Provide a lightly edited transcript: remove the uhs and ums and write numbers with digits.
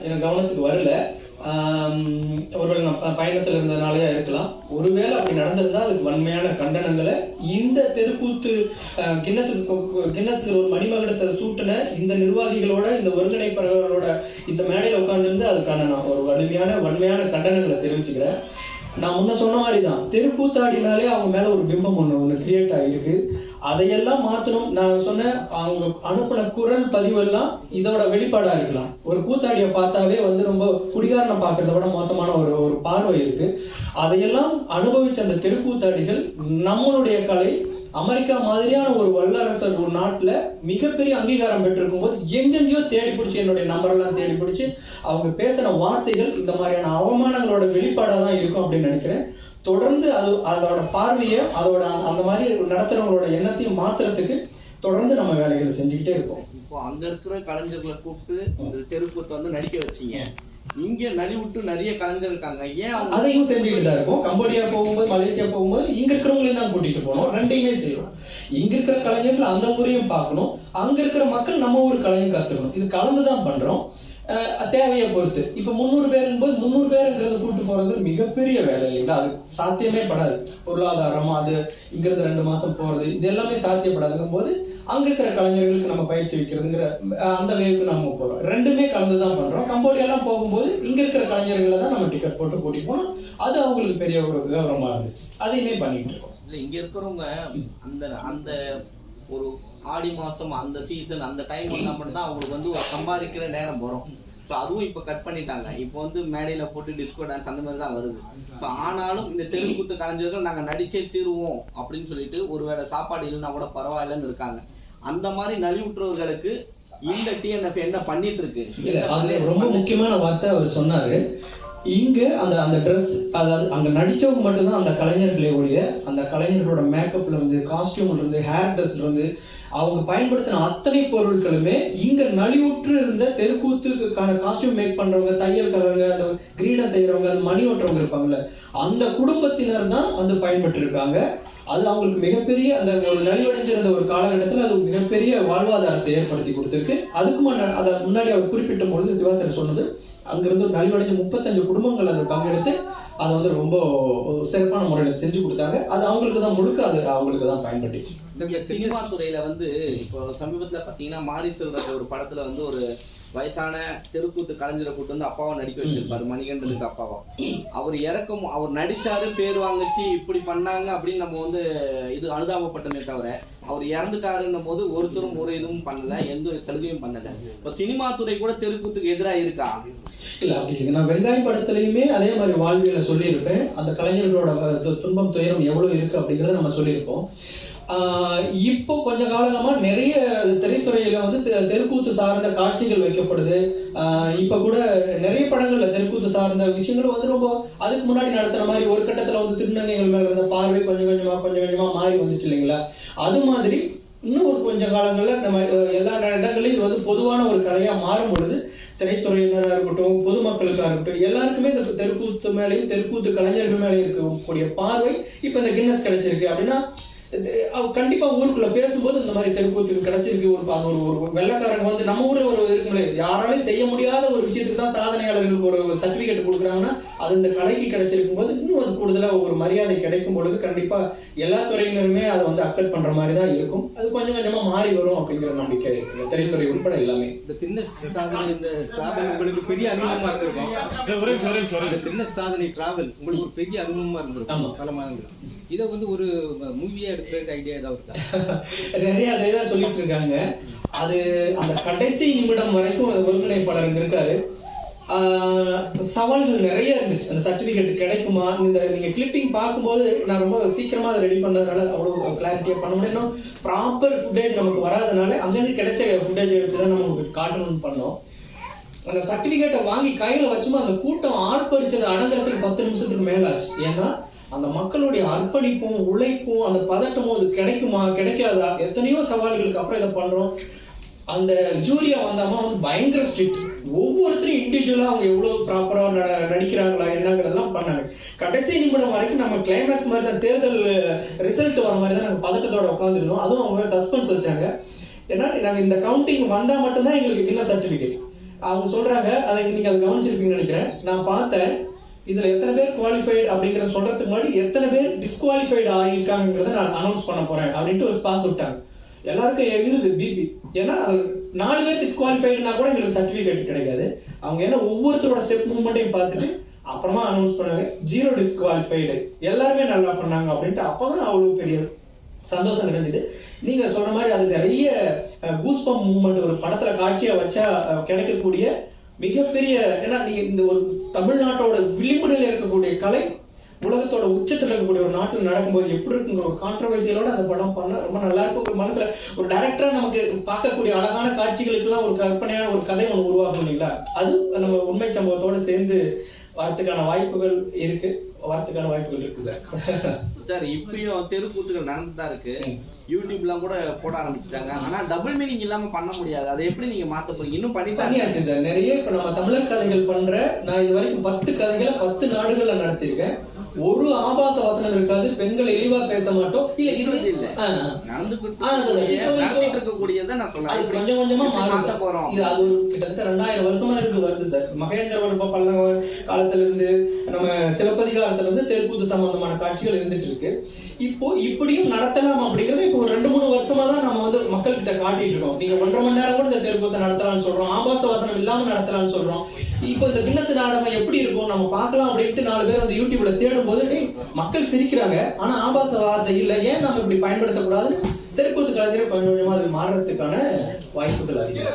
எனக்கு கவனத்துக்கு வரல. ஒருவேளை நான் பயணத்தில் இருந்ததுனாலயா இருக்கலாம். ஒருவேளை அப்படி நடந்திருந்தா அதுக்கு வன்மையான கண்டனங்களை இந்த தெருக்கூத்து கின்னஸ் ஒரு மணிமகுடத்தை சூட்டின இந்த நிர்வாகிகளோட, இந்த ஒருங்கிணைப்பாளர்களோட இந்த மேடையில் உட்கார்ந்துருந்து அதுக்கான நான் ஒரு வன்மையான கண்டனங்களை தெரிவிச்சுக்கிறேன். நான் முன்ன சொன்ன மாதிரி தான், தெருக்கூத்தாடினாலே அவங்க மேல ஒரு பிம்பம் ஒன்று கிரியேட் ஆகிருக்கு. அதையெல்லாம் மாற்றணும். நான் சொன்னேன், அவங்க அனுப்பின குரல் பதிவெல்லாம் இதோட வெளிப்பாடா இருக்கலாம். ஒரு கூத்தாடியை பார்த்தாவே ரொம்ப குடிகாரனை பார்க்கறத விட மோசமான ஒரு பார்வை இருக்கு. அதையெல்லாம் அனுபவிச்ச அந்த தெருக்கூத்தாடிகள் நம்மளுடைய கலை அமெரிக்கா மாதிரியான ஒரு வல்லரசர் ஒரு நாட்டுல மிகப்பெரிய அங்கீகாரம் பெற்றிருக்கும் போது எங்கெங்கயோ தேடி பிடிச்சி என்னுடைய நம்பரெல்லாம் தேடி பிடிச்சி அவங்க பேசின வார்த்தைகள் இந்த மாதிரியான அவமானங்களோட வெளிப்பாடா தான் இருக்கும் அப்படின்னு நினைக்கிறேன். தொடர்ந்து அதோட பார்வையை அந்த மாதிரி நடத்துறவங்களோட எண்ணத்தையும் மாத்துறதுக்கு தொடர்ந்து நம்ம வேலைகளை செஞ்சுக்கிட்டே இருக்கோம். இப்போ அங்க இருக்கிற கலைஞர்களை கூப்பிட்டு இந்த தெருக்கூத்தை நடிக்க வச்சீங்க. இங்க நலிவுட்டு நிறைய கலைஞர் இருக்காங்க, ஏன் அதையும் செஞ்சுட்டு தான் இருக்கும். கம்போடியா போகும்போது, மலேசியா போகும்போது இங்க இருக்கிறவங்களையும் தான் கூட்டிட்டு போனோம். ரெண்டையுமே செய்யணும். இங்க இருக்கிற கலைஞர்கள் அந்த ஊரையும் பார்க்கணும், அங்க இருக்கிற மக்கள் நம்ம ஊர் கலையும் கத்துக்கணும். இது கலந்துதான் பண்றோம், தேவையை பொறுத்து. இப்ப 300 பேருங்கும் போது 300 பேருங்கிறத கூட்டு போறது மிகப்பெரிய வேலை இல்லைங்களா? அது சாத்தியமே படாது. பொருளாதாரம், அது இங்கிருந்து 2 மாசம் போறது, இது எல்லாமே சாத்தியப்படாதுங்கும் போது அங்க இருக்கிற கலைஞர்களுக்கு நம்ம பயிற்சி வைக்கிறதுங்கிற அந்த வேவுக்கு நம்ம போறோம். ரெண்டுமே கலந்துதான் பண்றோம். கம்போடியாலாம் போகும்போது இங்க இருக்கிற கலைஞர்களை தான் நம்ம டிக்கெட் போட்டு கூட்டிட்டு போனோம். அது அவங்களுக்கு பெரிய ஒரு கௌரவமா இருந்துச்சு. அதையுமே பண்ணிட்டு இருக்கோம். இங்க இருக்கிறவங்க அந்த ஒரு ஆடி மாசம் அந்த சீசன் அந்த டைம் மட்டும் தான் அவங்களுக்கு ஒரு சம்பாதிக்கிற நேரம் வரும். ஸோ அதுவும் இப்போ கட் பண்ணிட்டாங்க. இப்போ மேடையில் போட்டு டிஸ்கோ டான்ஸ் அந்த மாதிரி தான் வருது. ஸோ ஆனாலும் இந்த தெருக்கூத்து கலைஞர்கள் நாங்கள் நடிச்சே தீருவோம் அப்படின்னு சொல்லிட்டு ஒருவேளை சாப்பாடு இல்லைன்னா கூட பரவாயில்லன்னு இருக்காங்க. அந்த மாதிரி நலிவுற்றவர்களுக்கு இந்த டிஎன்எஃப் என்ன பண்ணிட்டு இருக்கு? அது ரொம்ப முக்கியமான வார்த்தை அவர் சொன்னாரு. இங்க அந்த ட்ரெஸ், அதாவது அங்க நடிச்சவங்க மட்டும்தான் அந்த கலைஞர்களே ஒழிய, அந்த கலைஞர்களோட மேக்கப்ல இருந்து, காஸ்டியூம்ல இருந்து, ஹேர் ட்ரெஸ்ல இருந்து அவங்க பயன்படுத்தின அத்தனை பொருட்களுமே இங்க நலிவுற்று இருந்த தெருக்கூத்துக்கான காஸ்டியூம் மேக் பண்றவங்க, தையல்காரங்க, அந்த கிரீடம் செய்யறவங்க, அது மணி ஓட்டுறவங்க இருப்பாங்கல்ல, அந்த குடும்பத்தினர் தான் பயன்பட்டு இருக்காங்க. அது அவங்களுக்கு மிகப்பெரிய அந்த ஒரு நலிவடைஞ்சிருந்த ஒரு காலகட்டத்தில் அது மிகப்பெரிய வாழ்வாதாரத்தை ஏற்படுத்தி கொடுத்திருக்கு. அதுக்கு அதை முன்னாடி அவர் குறிப்பிட்ட பொழுது சிவாசர் சொன்னது, அங்கிருந்து ஒரு நலிவடைஞ்ச 35 குடும்பங்கள் அதை பங்கெடுத்து அதை ரொம்ப சிறப்பான முறையில் செஞ்சு கொடுத்தாங்க. அது அவங்களுக்கு தான் முழுக்க, அது அவங்களுக்கு தான் பயன்பட்டுச்சு. சினிமா துறையில இப்போ சமீபத்துல பாத்தீங்கன்னா மாரி செல்வராஜ் ஒரு படத்துல ஒரு வயசான தெருக்கூத்து கலைஞரை கூட்டு அப்பாவை நடிக்க வச்சிருப்பாரு, மணிகண்டனுக்கு அப்பாவா. அவர் இறக்கும், அவர் நடிச்சாரு, பேர் வாங்கிச்சு, இப்படி பண்ணாங்க அப்படின்னு நம்ம இது அனுதாபப்பட்டமே தவிர அவர் இறந்துட்டாருன்னும் போது ஒருத்தரும் ஒரு இதுவும் பண்ணல, எந்த ஒரு சலுகையும் பண்ணல. இப்ப சினிமா துறை கூட தெருக்கூத்துக்கு எதிராக இருக்கா? இல்ல, அப்படி இருக்கு. நான் வெங்காயம் படத்துலயுமே அதே மாதிரி வாழ்வியலை சொல்லியிருப்பேன். அந்த கலைஞர்களோட துன்பம், துயரம் எவ்வளவு இருக்கு அப்படிங்கறத நம்ம சொல்லியிருப்போம். இப்போ கொஞ்ச காலமா நிறைய திரைத்துறையில தெருக்கூத்து சார்ந்த காட்சிகள் வைக்கப்படுது. இப்ப கூட நிறைய படங்கள்ல தெருக்கூத்து சார்ந்த விஷயங்கள் ரொம்ப அதுக்கு முன்னாடி நடத்துற மாதிரி ஒரு கட்டத்துல திருநங்கைகள் மேல இருந்த பார்வை கொஞ்சம் கொஞ்சமா மாறி வந்துச்சு இல்லைங்களா? அது மாதிரி இன்னும் ஒரு கொஞ்ச காலங்கள்ல நம்ம எல்லா இடங்களையும் இது பொதுவான ஒரு கலையா மாறும் பொழுது திரைத்துறையினராக இருக்கட்டும், பொதுமக்களுக்காக இருக்கட்டும், எல்லாருக்குமே இந்த தெருக்கூத்து மேலேயும் தெருக்கூத்து கலைஞர்கள் மேலேயும் இருக்கக்கூடிய பார்வை இப்ப இந்த கின்னஸ் கிடைச்சிருக்கு அப்படின்னா, கண்டிப்பா ஊருக்குள்ள பேசும்போது இந்த மாதிரி தெருக்கூத்துக்கு கிடைச்சிருக்கு. ஒரு வெள்ளக்காரங்க நம்ம ஊர்ல இருக்குங்களே, யாராலையும் செய்ய முடியாத ஒரு விஷயத்துக்கு தான் சாதனையாளர்களுக்கு ஒரு சர்டிபிகேட் கொடுக்குறாங்கன்னா அது இந்த கலைக்கு கிடைச்சிருக்கும் போது இன்னும் அது கூடுதலா ஒரு மரியாதை கிடைக்கும் பொழுது கண்டிப்பா எல்லா துறையினருமே அதை அக்செப்ட் பண்ற மாதிரி தான் இருக்கும். அது கொஞ்சம் கொஞ்சமா மாறி வரும் அப்படிங்கிற நம்பிக்கை இருக்கு, திரைத்துறை உட்பட எல்லாமே. இந்த கின்னஸ் சாதனை, இந்த டிராவல் உங்களுக்கு பெரிய அனுபவமா இருந்திருக்கும். இந்த கின்னஸ் சாதனை டிராவல் உங்களுக்கு ஒரு பெரிய அனுபவமா இருந்திருக்கும் பல மாதங்கள். இதை ஒரு மூவியா எடுக்கிறது ஐடியா ஏதாவது இருக்கா? நிறைய அதேதான் சொல்லிட்டு இருக்காங்க. அது அந்த கடைசி நிமிடம் வரைக்கும் ஒருங்கிணைப்பாளர் இருக்காரு. சவால்கள் நிறைய இருந்துச்சு. அந்த சர்டிபிகேட் கிடைக்குமா, நீங்க கிளிப்பிங் பார்க்கும்போது நான் ரொம்ப சீக்கிரமா அதை ரெடி பண்ணதுனால அவ்வளவு கிளாரிட்டியா பண்ண முடியும். ப்ராப்பர் ஃபுட்டேஜ் நமக்கு வராதனால அங்கங்க கிடைச்ச ஃபுட்டேஜ் எடுத்துதான் நம்ம காட்டணும்னு பண்ணோம். அந்த சர்டிபிகேட்டை வாங்கி கையில வச்சுமா அந்த கூட்டம் ஆர்ப்பரிச்சது அடங்குறதுக்கு 10 நிமிஷத்துக்கு மேல ஆச்சு. ஏன்னா அந்த மக்களுடைய அர்ப்பணிப்பும் உழைப்பும் அந்த பதட்டமும் அது கிடைக்குமா கிடைக்காதா, எத்தனையோ சவால்களுக்கு அப்புறம் இதை பண்றோம். அந்த ஜூரியா வந்தாமா பயங்கர ஸ்ட்ரிக்ட். ஒவ்வொருத்தரும் இண்டிவிஜுவலா அவங்க எவ்வளவு ப்ராப்பரா நடிக்கிறாங்களா என்னங்கிறதெல்லாம் பண்ணாங்க. கடைசி நிமிடம் வரைக்கும் நம்ம கிளைமேக்ஸ் மாதிரி தான், தேர்தல் ரிசல்ட் வர மாதிரி தான் நம்ம பதட்டத்தோட உட்காந்துருந்தோம். அதுவும் அவங்க சஸ்பென்ஸ் வச்சாங்க. ஏன்னா நாங்க இந்த கவுண்டிங் வந்தா மட்டும்தான் எங்களுக்கு கின்னஸ் சர்டிபிகேட். அவங்க சொல்றாங்க, அதை நீங்க அதை கவனிச்சிருப்பீங்கன்னு நினைக்கிறேன். நான் பார்த்தேன் இதுல எத்தனை பேர் குவாலிஃபைடு அப்படிங்கிற சொல்றதுக்கு முன்னாடி எத்தனை பேர் டிஸ்குவாலிஃபைடு ஆகியிருக்காங்கிறத நான் அனௌன்ஸ் பண்ண போறேன் அப்படின்ட்டு ஒரு ஸ்பாஸ் விட்டாங்க. எல்லாருக்கும் எகுது பிபி. ஏன்னா 4 பேர் டிஸ்குவாலிஃபைடுனா கூட எங்களுக்கு சர்டிபிகேட் கிடைக்காது. அவங்க என்ன ஒவ்வொருத்தரோட ஸ்டெப் மூவ்மெண்ட்டையும் பார்த்துட்டு அப்புறமா அனௌன்ஸ் பண்ணாங்க 0 டிஸ்குவாலிஃபைடு, எல்லாருமே நல்லா பண்ணாங்க அப்படின்ட்டு. அப்பதான் அவ்வளவு பெரிய சந்தோஷம் கிடைச்சது. நீங்க சொல்ற மாதிரி அது நிறைய கூஸ்பம்ப் மூவ்மெண்ட் ஒரு படத்துல காட்சியா வச்சா கிடைக்கக்கூடிய மிகப்பெரிய, ஏன்னா நீங்க இந்த ஒரு தமிழ்நாட்டோட விளிம்புநிலையில் இருக்கக்கூடிய கலை உலகத்தோட உச்சத்தில் இருக்கக்கூடிய ஒரு நாட்டில் நடக்கும்போது எப்படி இருக்குங்கிற ஒரு கான்ட்ரவர்சியலோட அந்த படம் பண்ண ரொம்ப நல்லா இருக்கும். ஒரு மனசுல ஒரு டைரக்டரா நமக்கு பார்க்கக்கூடிய அழகான காட்சிகளுக்கெல்லாம் ஒரு கற்பனையான ஒரு கதை ஒன்று உருவாகும் இல்லைங்களா? அது நம்ம உண்மை சம்பவத்தோட சேர்ந்து வரத்துக்கான வாய்ப்புகள் இருக்கு சார். சார் இப்பயும் தெருக்கூத்துகள் நடந்துதான் இருக்கு. யூடியூப்லாம் கூட போட ஆரம்பிச்சுட்டாங்க. ஆனா டபுள் மீனிங் இல்லாம பண்ண முடியாது. அதை எப்படி நீங்க மாத்த போறீங்க? இன்னும் பண்ணிட்டாச்சு சார். நிறைய இப்ப நம்ம தமிழர் கதைகள் பண்ற, நான் இது வரைக்கும் 10 கதைகளை 10 நாடுகள்ல நடத்திருக்கேன். ஒரு ஆபாச வசனம் இருக்காது, பெண்களை இழிவா பேச மாட்டோம். இல்ல இது இல்ல இருக்கக்கூடியதை நான் சொல்றேன். கொஞ்சம் கொஞ்சமா மாற்ற போறோம். இது அது கிட்டத்தட்ட 2000 வருஷமா இருக்கு வருது சார். மகேந்திரவர்ம பல்லவ காலத்துல இருந்து நம்ம சிலப்பதிகாரத்துல இருந்து தெருக்கூத்து சம்பந்தமான காட்சிகள் இருந்துட்டு இருக்கு. இப்போ இப்படியும் நடத்தலாம் அப்படிங்கறது இப்போ ஒரு 2-3 வருஷமா தான் நம்ம வந்து மக்கள் கிட்ட காட்டிட்டு இருக்கோம். நீங்க 1.5 மணி நேரம் கூட இந்த தெருக்கூத்தை நடத்தலாம்னு சொல்றோம், ஆபாச வசனம் இல்லாம நடத்தலாம்னு சொல்றோம். இப்போ இந்த கின்னஸ் நாடகம் எப்படி இருக்கும் நம்ம பார்க்கலாம் அப்படின்ட்டு 4 பேர் வந்து யூடியூப்ல தேடும் போது மக்கள் சிரிக்கிறாங்க, ஆனா ஆபாச வார்த்தை இல்ல, ஏன் நம்ம இப்படி பயன்படுத்தக்கூடாது? தெருக்கூத்து கலைஞரை கொஞ்சம் கொஞ்சமா அது மாறுறதுக்கான வாய்ப்புகள் அதிகம்.